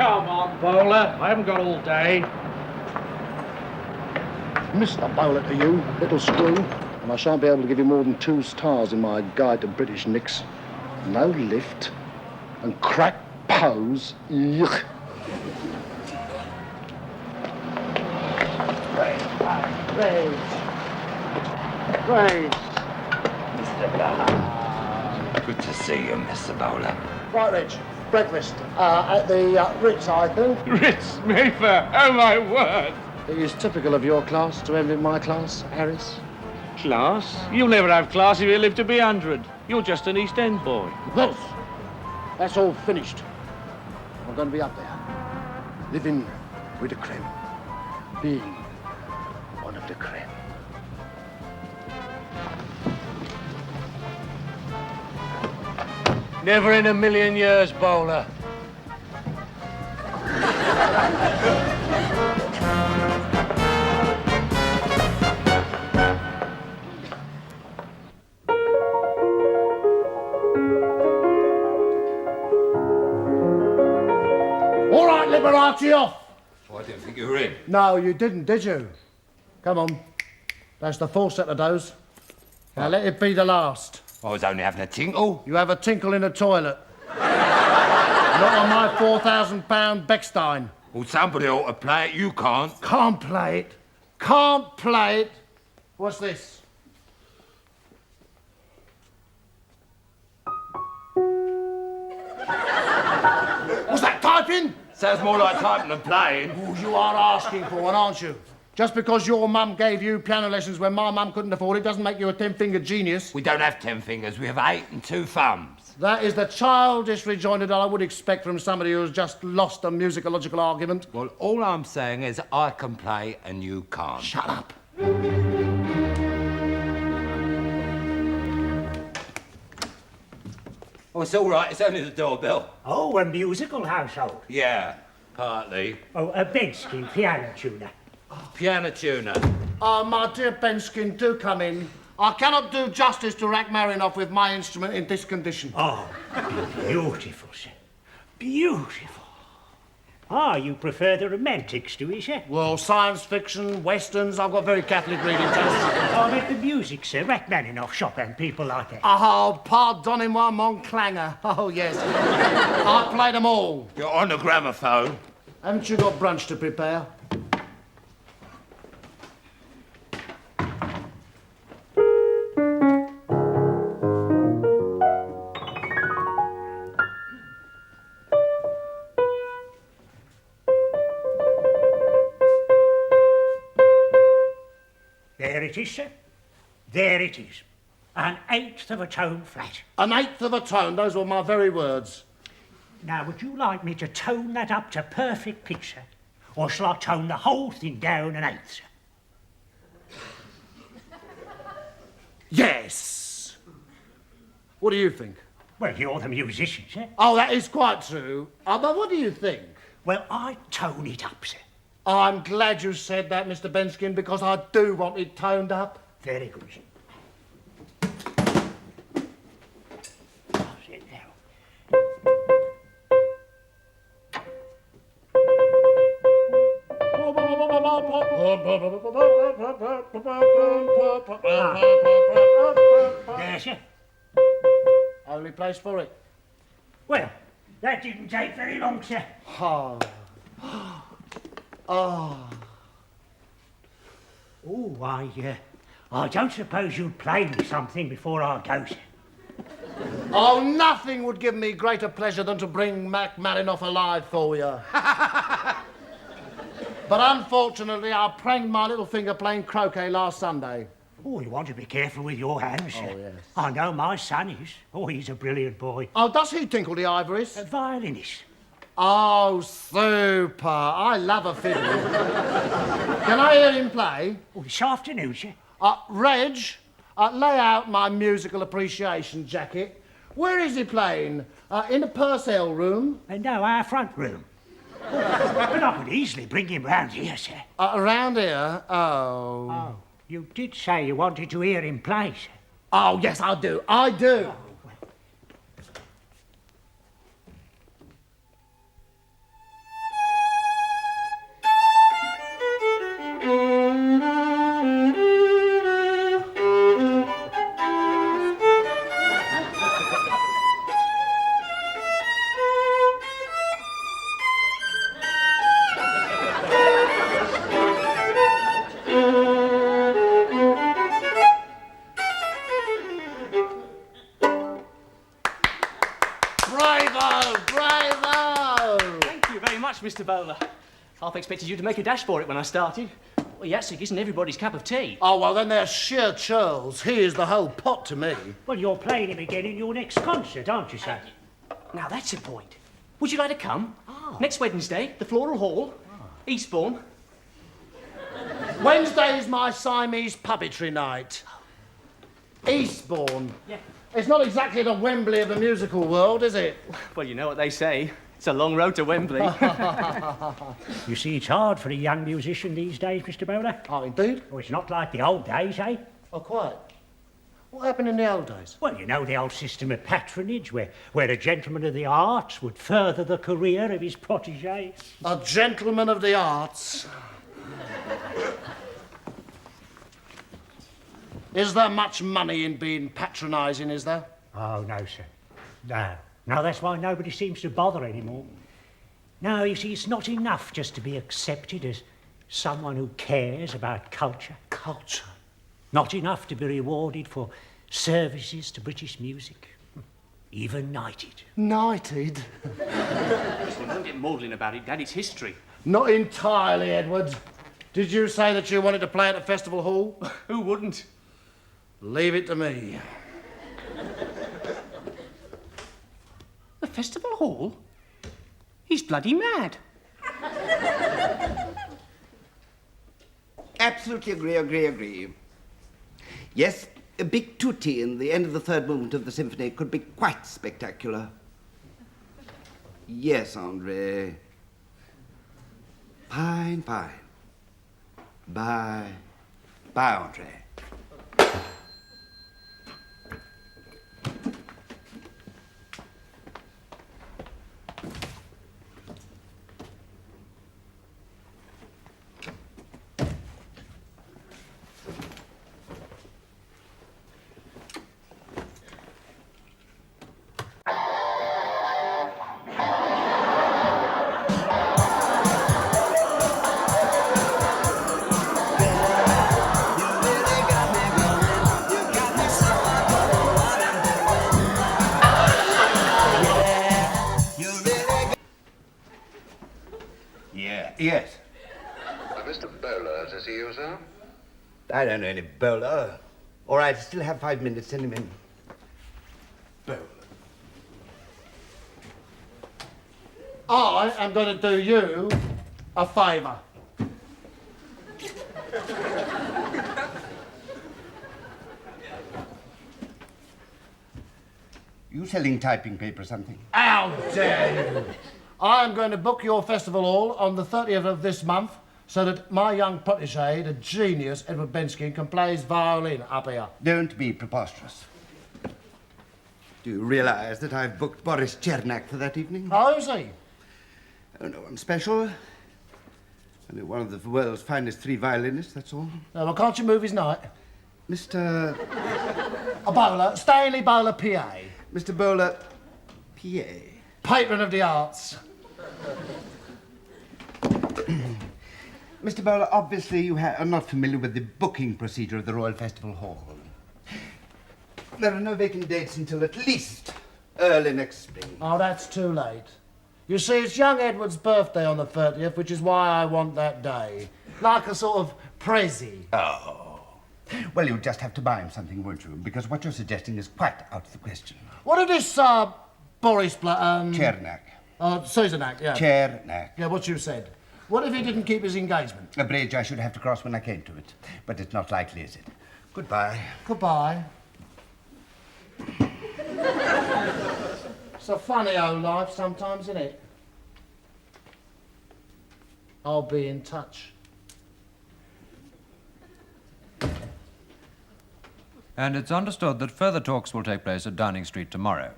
Come on, Bowler. I haven't got all day. Mr. Bowler to you, little screw. And I shan't be able to give you more than 2 stars in my guide to British nicks. No lift and crack pose. Yuck. Briggs. Mr. Bowler. Good to see you, Mr. Bowler. Right, Rich. Breakfast at the Ritz, I think. Ritz, Mayfair. Oh, my word. It is typical of your class to envy my class, Harris. Class? You'll never have class if you live to be 100. You're just an East End boy. Well, that's all finished. I'm going to be up there, living with the creme, being one of the creme. Never in a million years, Bowler. All right, Liberace off. Oh, I didn't think you were in. No, you didn't, did you? Come on. That's the 4 set of those. Now let it be the last. I was only having a tinkle. You have a tinkle in the toilet. Not on my £4,000 Beckstein. Well, somebody ought to play it. You can't. Can't play it. Can't play it. What's this? Was that typing? Sounds more like typing than playing. Oh, you are asking for one, aren't you? Just because your mum gave you piano lessons when my mum couldn't afford it doesn't make you a 10-fingered genius. We don't have 10 fingers. We have 8 and 2 thumbs. That is the childish rejoinder that I would expect from somebody who's just lost a musicological argument. Well, all I'm saying is I can play and you can't. Shut up. Oh, it's all right. It's only the doorbell. Oh, a musical household. Yeah, partly. Oh, a Bensky piano tuner. Piano tuner. Oh, my dear Benskin, do come in. I cannot do justice to Rachmaninoff with my instrument in this condition. Oh, beautiful, sir. Beautiful. Ah, you prefer the romantics, do you, sir? Well, science fiction, westerns, I've got very Catholic reading tastes. I meant the music, sir. Rachmaninoff, Chopin, people like that. Oh, pardonnez-moi, mon clanger. Oh, yes. I play them all. You're on the gramophone. Haven't you got brunch to prepare? There it is, sir. There it is. 1/8 of a tone flat. 1/8 of a tone, those were my very words. Now, would you like me to tone that up to perfect pitch, sir? Or shall I tone the whole thing down 1/8, sir? Yes. What do you think? Well, you're the musician, sir. Oh, that is quite true. But what do you think? Well, I tone it up, sir. I'm glad you said that, Mr. Benskin, because I do want it toned up. Very good, sir. Oh, sit down. There, sir. Only place for it. Well, that didn't take very long, sir. Oh. Oh. Oh, I don't suppose you'd play me something before I go, sir. Oh, nothing would give me greater pleasure than to bring Mac Marinoff alive for you. But unfortunately, I pranked my little finger playing croquet last Sunday. Oh, you want to be careful with your hands, sir. Oh, yes. I know my son is. Oh, he's a brilliant boy. Oh, does he tinkle the ivories? A violinist. Oh, super. I love a fiddle. Can I hear him play? Oh, this afternoon, sir. Reg, lay out my musical appreciation jacket. Where is he playing? In the Purcell room? No, our front room. But I could easily bring him round here, sir. Around here? Oh. Oh, you did say you wanted to hear him play, sir. Oh, yes, I do. I do. Oh, well. Mr. Bowler. Half expected you to make a dash for it when I started. Well, Yatsik isn't everybody's cup of tea. Oh, well, then they're sheer churls. Here's the whole pot to me. Well, you're playing him again in your next concert, aren't you, sir? Now, that's a point. Would you like to come? Next Wednesday, the Floral Hall, Eastbourne. Wednesday's my Siamese puppetry night. Eastbourne. Yeah. It's not exactly the Wembley of the musical world, is it? Well, you know what they say. It's a long road to Wembley. You see, it's hard for a young musician these days, Mr. Bowler. Oh, indeed? Oh, it's not like the old days, eh? Oh, quite. What happened in the old days? Well, you know the old system of patronage, where a gentleman of the arts would further the career of his protégé. A gentleman of the arts. Is there much money in being patronising, is there? Oh, no, sir. No. No, that's why nobody seems to bother anymore. No, you see, it's not enough just to be accepted as someone who cares about culture. Culture? Not enough to be rewarded for services to British music. Even knighted. Knighted? Listen, don't get maudlin about it, Dad. It's history. Not entirely, Edward. Did you say that you wanted to play at the festival hall? Who wouldn't? Leave it to me. The festival hall? He's bloody mad. Absolutely agree. Yes, a big tutti in the end of the third movement of the symphony could be quite spectacular. Yes, Andre. Fine. Bye, Andre. Yes. Mr. Bowler to see you, sir? I don't know any Bowler. All right, still have 5 minutes. Send him in. Bowler. I am going to do you a favour. You selling typing paper or something? How dare you! I am going to book your festival hall on the 30th of this month so that my young protégé, the genius Edward Benskin, can play his violin up here. Don't be preposterous. Do you realise that I've booked Boris Chernak for that evening? Oh, is he? Oh, no, I'm special. Only one of the world's finest 3 violinists, that's all. No, well, can't you move his night? Mr. A Bowler, Stanley Bowler, PA. Mr. Bowler, PA. Patron of the arts. Mr. Bowler, obviously you are not familiar with the booking procedure of the Royal Festival Hall. There are no vacant dates until at least early next spring. Oh, that's too late. You see, it's young Edward's birthday on the 30th, which is why I want that day. Like a sort of prezi. Oh. Well, you'll just have to buy him something, won't you? Because what you're suggesting is quite out of the question. What did this, Boris Chernak. Susanak, yeah. Chernak. Yeah, what you said. What if he didn't keep his engagement? A bridge I should have to cross when I came to it. But it's not likely, is it? Goodbye. Goodbye. It's a funny old life sometimes, isn't it? I'll be in touch. And it's understood that further talks will take place at Downing Street tomorrow.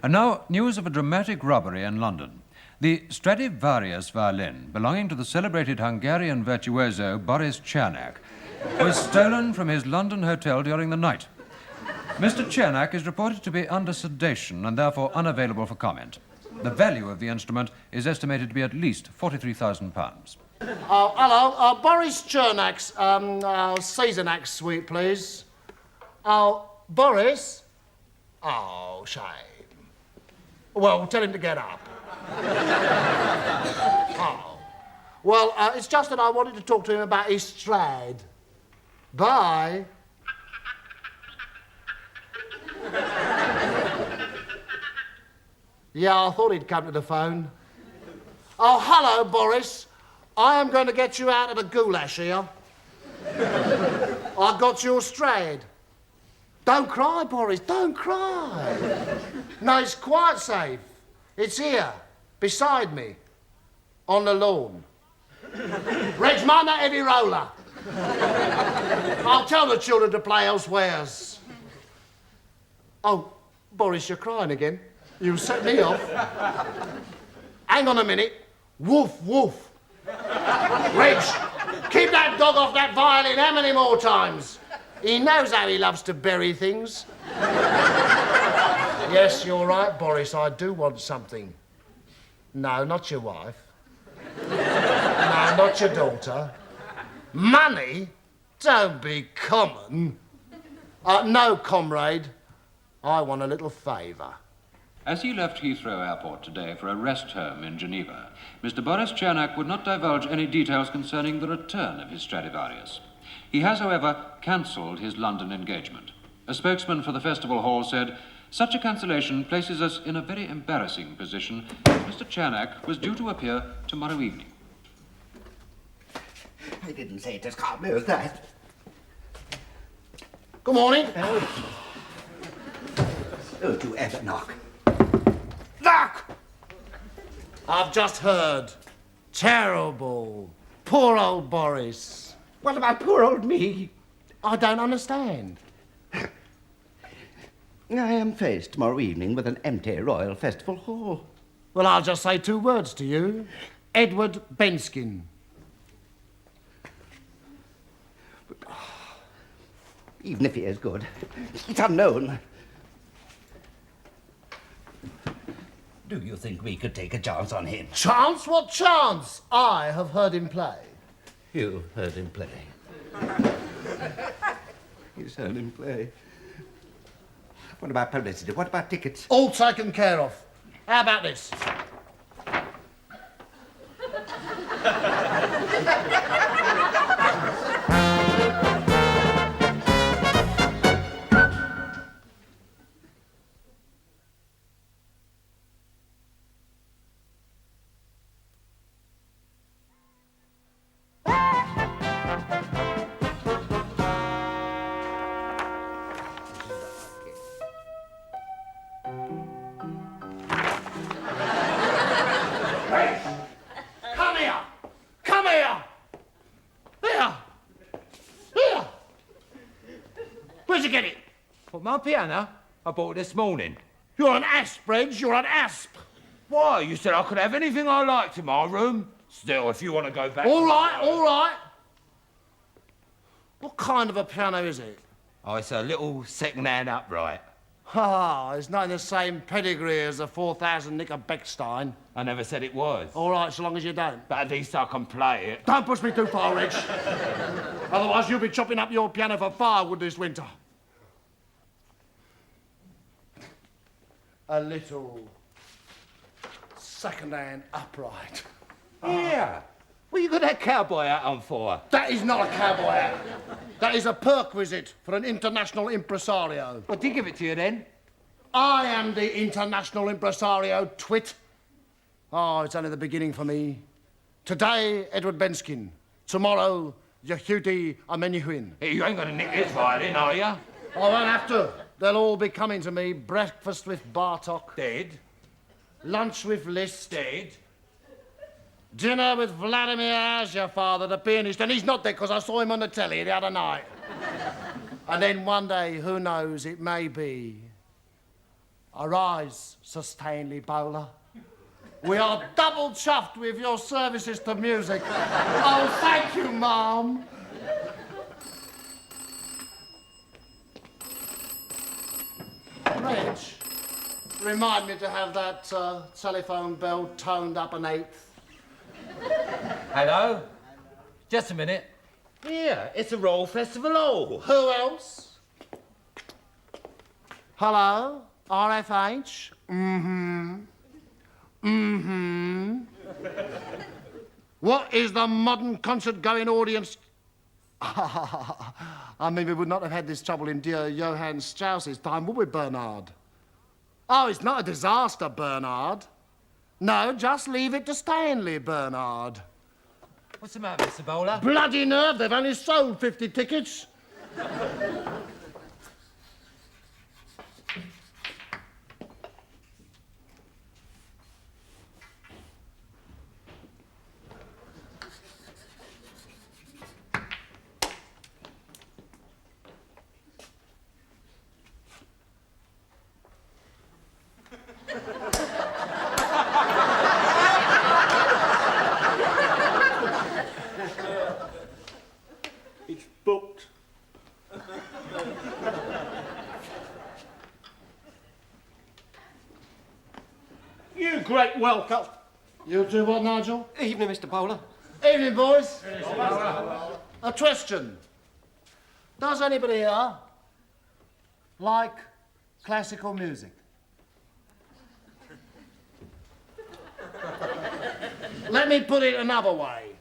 And now, news of a dramatic robbery in London. The Stradivarius violin, belonging to the celebrated Hungarian virtuoso Boris Chernak, was stolen from his London hotel during the night. Mr. Chernak is reported to be under sedation and therefore unavailable for comment. The value of the instrument is estimated to be at least £43,000. Hello, Boris Chernak's, Caesarnac suite, please. Oh, Boris? Oh, shame. Well, tell him to get up. Oh. Well, it's just that I wanted to talk to him about his strad. Bye. Yeah, I thought he'd come to the phone. Oh, hello, Boris. I am going to get you out of the goulash here. I got your strad. Don't cry, Boris, don't cry. No, it's quite safe. It's here, beside me, on the lawn. Reg, mind that heavy roller. I'll tell the children to play elsewheres. Oh, Boris, you're crying again. You set me off. Hang on a minute. Woof, woof. Reg, keep that dog off that violin how many more times? He knows how he loves to bury things. Yes, you're right, Boris, I do want something. No, not your wife. No, not your daughter. Money? Don't be common. No, comrade. I want a little favour. As he left Heathrow Airport today for a rest home in Geneva, Mr. Boris Chernak would not divulge any details concerning the return of his Stradivarius. He has, however, cancelled his London engagement. A spokesman for the festival hall said, "Such a cancellation places us in a very embarrassing position. Mr. Chernak was due to appear tomorrow evening." I didn't say it as calmly as that. Good morning. Don't you ever knock. Knock! I've just heard. Terrible. Poor old Boris. What about poor old me? I don't understand. I am faced tomorrow evening with an empty Royal Festival Hall. Well, I'll just say 2 words to you. Edward Benskin. Even if he is good, it's unknown. Do you think we could take a chance on him? Chance? What chance? I have heard him play. You heard him play. He's heard him play. What about publicity? What about tickets? All taken care of. How about this? Where'd you get it? What, my piano? I bought it this morning. You're an asp, Briggs. You're an asp. Why? You said I could have anything I liked in my room. Still, if you want to go back... All right, all right. What kind of a piano is it? Oh, it's a little second-hand upright. Ah, it's not in the same pedigree as the 4000 Knicker Beckstein. I never said it was. All right, so long as you don't. But at least I can play it. Don't push me too far, Reg. Otherwise, you'll be chopping up your piano for firewood this winter. A little second-hand upright. Yeah. What you got that cowboy hat on for? That is not a cowboy hat. That is a perquisite for an international impresario. Well, did he give it to you then? I am the international impresario, twit. Oh, it's only the beginning for me. Today, Edward Benskin. Tomorrow, Yehudi Amenyuhin. Hey, you ain't gonna nick his violin, are you? I won't have to. They'll all be coming to me. Breakfast with Bartok. Dead. Lunch with Liszt. Dead. Dinner with Vladimir, your father, the pianist. And he's not dead because I saw him on the telly the other night. And then one day, who knows, it may be. Arise, Sir Stanley Bowler. We are double chuffed with your services to music. Oh, thank you, Mum. Reg, remind me to have that telephone bell toned up an eighth. Hello? Just a minute. Yeah, it's a Royal Festival Hall. Who else? Hello? RFH? Mm-hmm. Mm-hmm. What is the modern concert-going audience? I mean, we would not have had this trouble in dear Johann Strauss's time, would we, Bernard? Oh, it's not a disaster, Bernard. No, just leave it to Stanley, Bernard. What's the matter, Mr. Bowler? Bloody nerve, they've only sold 50 tickets. It's booked. You great welcome. You do what, Nigel? Evening, Mr. Bowler. Evening, boys. A question. Does anybody here like classical music? Let me put it another way.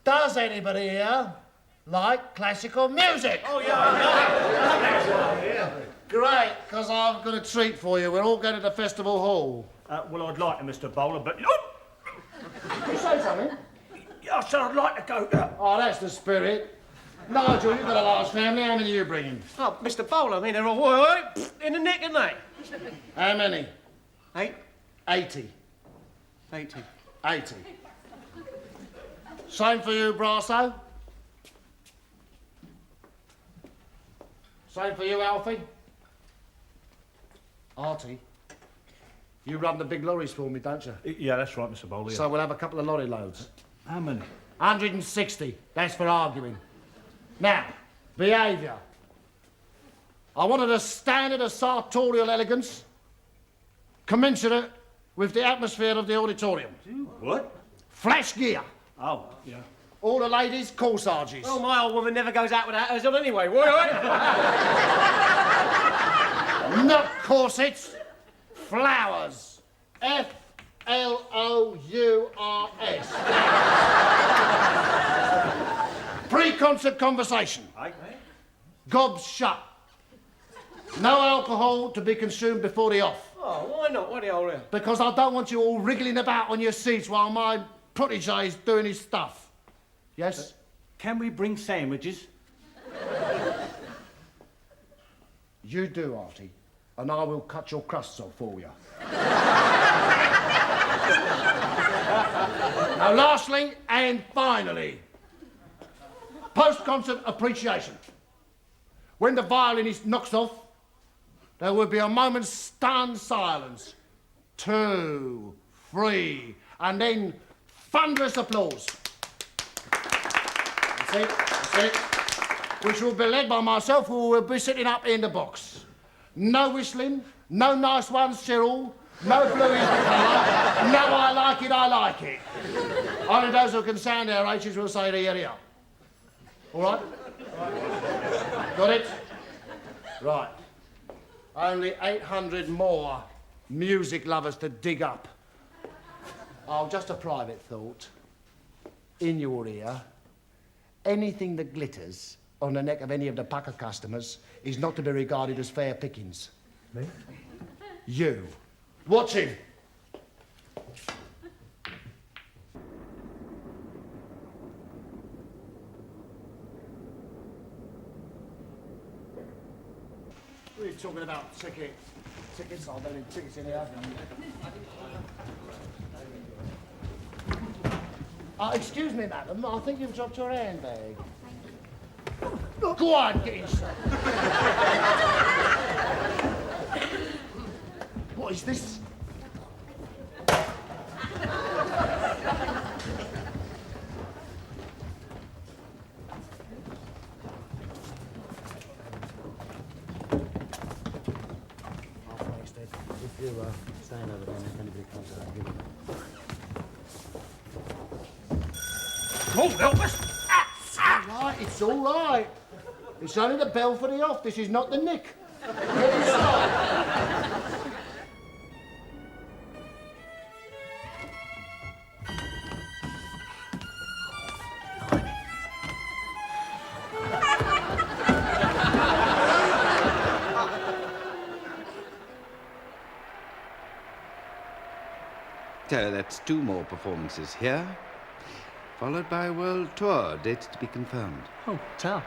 Does anybody here like classical music? Oh, yeah. Great, because I've got a treat for you. We're all going to the festival hall. Well, I'd like to, Mr. Bowler, but... You say something? I said I'd like to go. Oh, that's the spirit. Nigel, you've got a large family. How many are you bringing? Oh, Mr. Bowler, I mean, they're all in the nick, aren't they? How many? 8? 80. 80. 80. Same for you, Brasso. Same for you, Alfie. Artie, you run the big lorries for me, don't you? Yeah, that's right, Mr. Bowler. So we'll have a couple of lorry loads. How many? 160. That's for arguing. Now, behaviour. I wanted a standard of sartorial elegance commensurate with the atmosphere of the auditorium. What? Flash gear. Oh, yeah. All the ladies, corsages. Oh, my old woman never goes out without hers on anyway, all right? Not corsets. Flowers. F-L-O-U-R-S. Pre-concert conversation. Gobs shut. No alcohol to be consumed before the off. Oh, why not? What the old hell? Because I don't want you all wriggling about on your seats while my protégé is doing his stuff. Yes? Can we bring sandwiches? You do, Artie, and I will cut your crusts off for you. Now, lastly and finally, post-concert appreciation. When the violinist knocks off, there will be a moment's stunned silence. 2, 3, and then thunderous applause. That's it, that's it. Which will be led by myself, who will be sitting up in the box. No whistling, no nice ones, Cyril, no blue in the colour, no I like it. Only those who can sound their H's will say here. All right? Got it? Right. Only 800 more music lovers to dig up. Oh, just a private thought. In your ear, anything that glitters on the neck of any of the pucker customers is not to be regarded as fair pickings. Me? You. Watch him. What are you talking about? Tickets? I don't need tickets in here. Excuse me, madam. I think you've dropped your handbag. Go on, get inside. What is this? If you stand over there and if anybody comes out, give me. Oh, Elvis! It's all right. It's only the bell for the off. This is not the nick. Get inside. Moscow, that's 2 more performances here, followed by a world tour, dates to be confirmed. Oh, tough.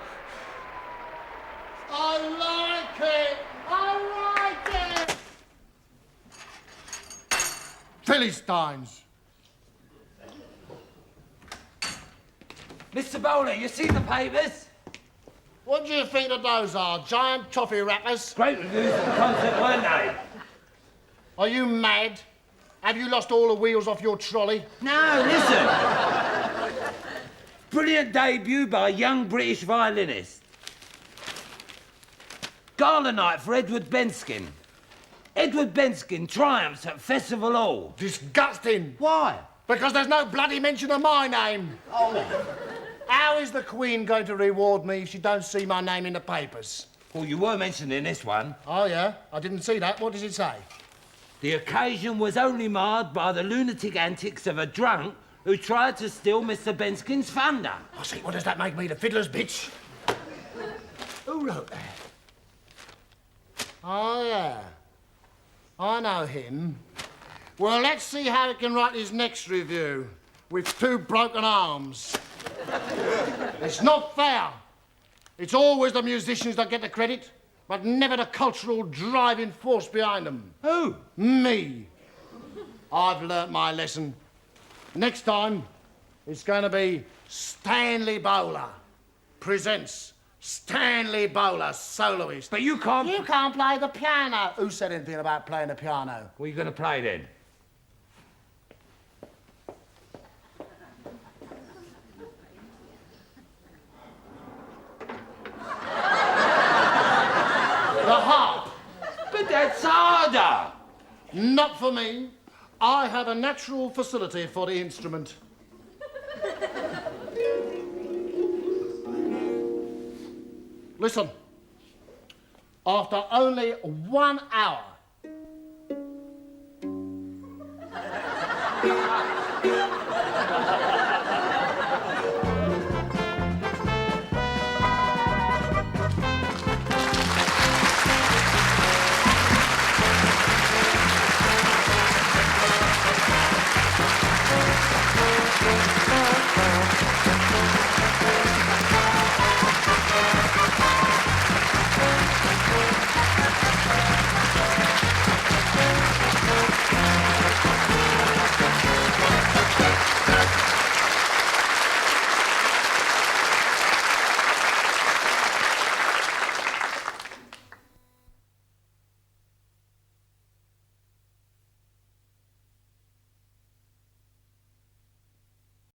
I like it! I like it! Philistines. Mr. Bowler, you see the papers? What do you think that those are? Giant toffee wrappers? Great reviews of the concert, weren't they? Are you mad? Have you lost all the wheels off your trolley? No, listen. Brilliant debut by a young British violinist. Gala night for Edward Benskin. Edward Benskin triumphs at Festival Hall. Disgusting. Why? Because there's no bloody mention of my name. Oh. How is the Queen going to reward me if she don't see my name in the papers? Well, you were mentioned in this one. Oh, yeah? I didn't see that. What does it say? The occasion was only marred by the lunatic antics of a drunk who tried to steal Mr. Benskin's thunder. I see. What does that make me, the fiddler's bitch? Who wrote that? Oh, yeah. I know him. Well, let's see how he can write his next review with 2 broken arms. It's not fair. It's always the musicians that get the credit, but never the cultural driving force behind them. Who? Me. I've learnt my lesson. Next time, it's going to be Stanley Bowler presents Stanley Bowler, soloist. But you can't... You can't play the piano. Who said anything about playing the piano? What are you going to play then? The harp. But that's harder. Not for me. I have a natural facility for the instrument. Listen. After only 1 hour,